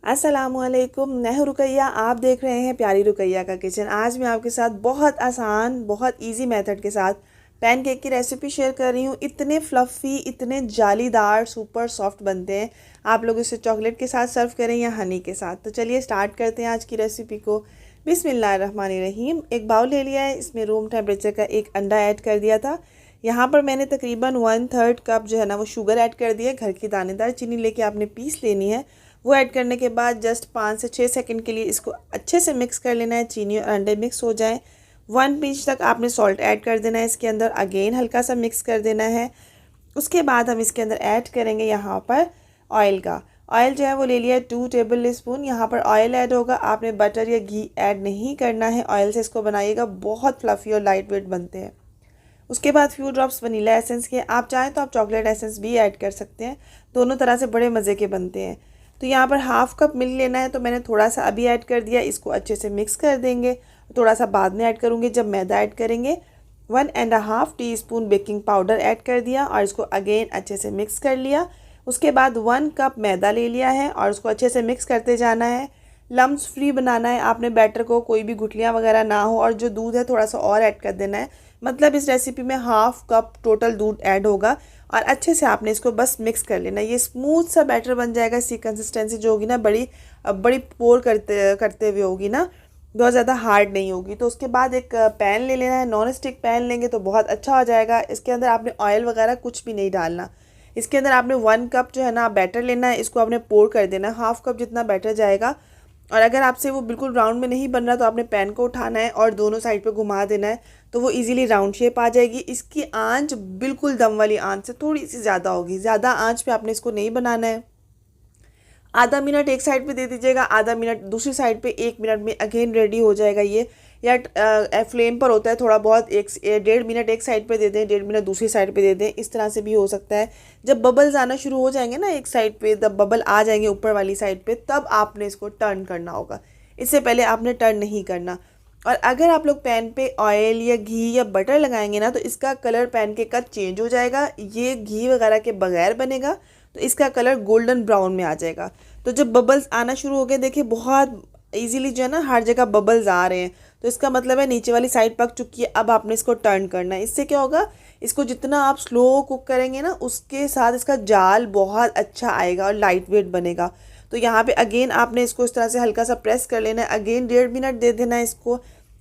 अस्सलामुअलैकुम, मैं हूं रुकैया। आप देख रहे हैं प्यारी रुकैया का किचन। आज मैं आपके साथ बहुत आसान, बहुत इजी मेथड के साथ पैनकेक की रेसिपी शेयर कर रही हूं। इतने फ्लफ़ी, इतने जालीदार, सुपर सॉफ्ट बनते हैं। आप लोग इसे चॉकलेट के साथ सर्व करें या हनी के साथ। तो चलिए स्टार्ट करते हैं आज की रेसिपी को। बिस्मिल्लाहिर्रहमानिर्रहीम। एक बाउल ले लिया है, इसमें रूम टेम्परेचर का एक अंडा ऐड कर दिया था। यहाँ पर मैंने तकरीबन 1/3 कप जो है ना वो शुगर ऐड कर दिया। घर की दानेदार चीनी लेके आपने पीस लेनी है। वो ऐड करने के बाद जस्ट 5 से 6 सेकंड के लिए इसको अच्छे से मिक्स कर लेना है। चीनी और अंडे मिक्स हो जाएं। 1 पिंच तक आपने सॉल्ट ऐड कर देना है इसके अंदर। अगेन हल्का सा मिक्स कर देना है। उसके बाद हम इसके अंदर ऐड करेंगे यहाँ पर ऑयल का। ऑयल जो है वो ले लिया है 2 टेबल स्पून। यहाँ पर ऑयल ऐड होगा, आपने बटर या घी ऐड नहीं करना है। ऑयल से इसको बनाइएगा, बहुत फ्लफ़ी और लाइट वेट बनते हैं। उसके बाद फ्यू ड्रॉप्स वनीला एसेंस के, आप चाहें तो आप चॉकलेट एसेंस भी ऐड कर सकते हैं। दोनों तरह से बड़े मज़े के बनते हैं। तो यहाँ पर हाफ़ कप मिल्क लेना है, तो मैंने थोड़ा सा अभी ऐड कर दिया। इसको अच्छे से मिक्स कर देंगे। थोड़ा सा बाद में ऐड करूँगी जब मैदा ऐड करेंगे। 1.5 टीस्पून बेकिंग पाउडर ऐड कर दिया और इसको अगेन अच्छे से मिक्स कर लिया। उसके बाद 1 कप मैदा ले लिया है और उसको अच्छे से मिक्स करते जाना है। लम्स फ्री बनाना है आपने बैटर को, कोई भी गुठलियाँ वगैरह ना हो। और जो दूध है थोड़ा सा और ऐड कर देना है। मतलब इस रेसिपी में हाफ़ कप टोटल दूध ऐड होगा और अच्छे से आपने इसको बस मिक्स कर लेना। ये स्मूथ सा बैटर बन जाएगा। इसकी कंसिस्टेंसी जो होगी ना बड़ी बड़ी पोर करते करते हुए होगी ना, बहुत ज़्यादा हार्ड नहीं होगी। तो उसके बाद एक पैन ले लेना है। नॉन स्टिक पैन लेंगे तो बहुत अच्छा हो जाएगा। इसके अंदर आपने ऑयल वगैरह कुछ भी नहीं डालना। इसके अंदर आपने 1 कप जो है ना बैटर लेना है। इसको आपने पोर कर देना है। हाफ़ कप जितना बैटर जाएगा। और अगर आपसे वो बिल्कुल राउंड में नहीं बन रहा तो आपने पैन को उठाना है और दोनों साइड पे घुमा देना है, तो वो इजीली राउंड शेप आ जाएगी। इसकी आंच बिल्कुल दम वाली आंच से थोड़ी सी ज़्यादा होगी। ज़्यादा आंच पे आपने इसको नहीं बनाना है। आधा मिनट एक साइड पे दे दीजिएगा, आधा मिनट दूसरी साइड पे। 1 मिनट में अगेन रेडी हो जाएगा ये। या फ्लेम पर होता है थोड़ा बहुत, 1.5 मिनट एक साइड पे दे दें, 1.5 मिनट दूसरी साइड पे दे दें। इस तरह से भी हो सकता है। जब बबल्स आना शुरू हो जाएंगे ना एक साइड पे, जब बबल आ जाएंगे ऊपर वाली साइड पे, तब आपने इसको टर्न करना होगा। इससे पहले आपने टर्न नहीं करना। और अगर आप लोग पैन पे ऑयल या घी या बटर लगाएंगे ना तो इसका कलर पैनकेक का चेंज हो जाएगा। ये घी वगैरह के बगैर बनेगा तो इसका कलर गोल्डन ब्राउन में आ जाएगा। तो जब बबल्स आना शुरू हो गए, देखिए बहुत इजीली जो है ना हर जगह बबल्स आ रहे हैं, तो इसका मतलब है नीचे वाली साइड पक चुकी है। अब आपने इसको टर्न करना है। इससे क्या होगा, इसको जितना आप स्लो कुक करेंगे ना उसके साथ इसका जाल बहुत अच्छा आएगा और लाइट वेट बनेगा। तो यहाँ पे अगेन आपने इसको इस तरह से हल्का सा प्रेस कर लेना है। अगेन 1.5 मिनट दे देना है इसको।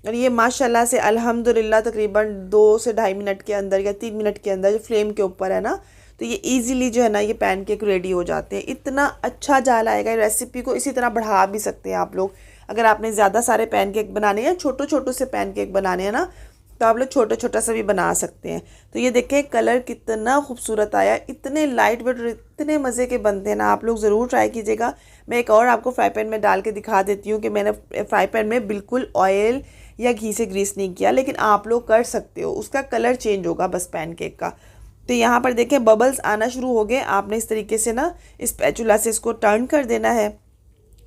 और ये माशाल्लाह से अल्हम्दुलिल्लाह तकरीबन 2 से 2.5 मिनट के अंदर या 3 मिनट के अंदर, जो फ्लेम के ऊपर है ना, तो ये इजीली जो है ना ये पैनकेक रेडी हो जाते हैं। इतना अच्छा जाल आएगा। रेसिपी को इसी तरह बढ़ा भी सकते हैं आप लोग। अगर आपने ज़्यादा सारे पैनकेक बनाने हैं, छोटे छोटे से पैनकेक बनाने हैं ना, तो आप लोग छोटा छोटा सा भी बना सकते हैं। तो ये देखें कलर कितना खूबसूरत आया। इतने लाइट वेट, इतने मज़े के बनते हैं ना, आप लोग ज़रूर ट्राई कीजिएगा। मैं एक और आपको फ्राई पैन में डाल के दिखा देती हूँ कि मैंने फ्राई पैन में बिल्कुल ऑयल या घी से ग्रीस नहीं किया, लेकिन आप लोग कर सकते हो। उसका कलर चेंज होगा बस पैनकेक का। तो यहाँ पर देखें बबल्स आना शुरू हो गए। आपने इस तरीके से ना इस स्पैचुला से इसको टर्न कर देना है।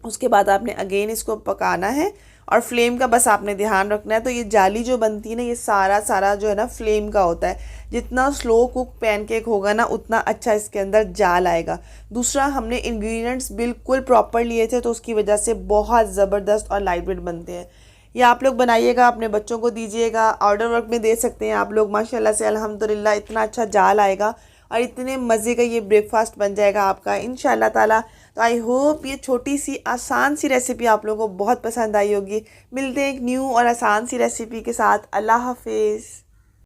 उसके बाद आपने अगेन इसको पकाना है और फ्लेम का बस आपने ध्यान रखना है। तो ये जाली जो बनती है ना, ये सारा जो है ना फ्लेम का होता है। जितना स्लो कुक पैनकेक होगा ना उतना अच्छा इसके अंदर जाल आएगा। दूसरा, हमने इंग्रेडिएंट्स बिल्कुल प्रॉपर लिए थे तो उसकी वजह से बहुत ज़बरदस्त और लाइट वेट बनते हैं। ये आप लोग बनाइएगा, अपने बच्चों को दीजिएगा, ऑर्डर वर्क में दे सकते हैं आप लोग। माशाल्लाह से अल्हम्दुलिल्लाह इतना अच्छा जाल आएगा और इतने मज़े का ये ब्रेकफास्ट बन जाएगा आपका इंशाल्लाह ताला। तो आई होप ये छोटी सी आसान सी रेसिपी आप लोगों को बहुत पसंद आई होगी। मिलते हैं एक न्यू और आसान सी रेसिपी के साथ। अल्लाह हाफिज़।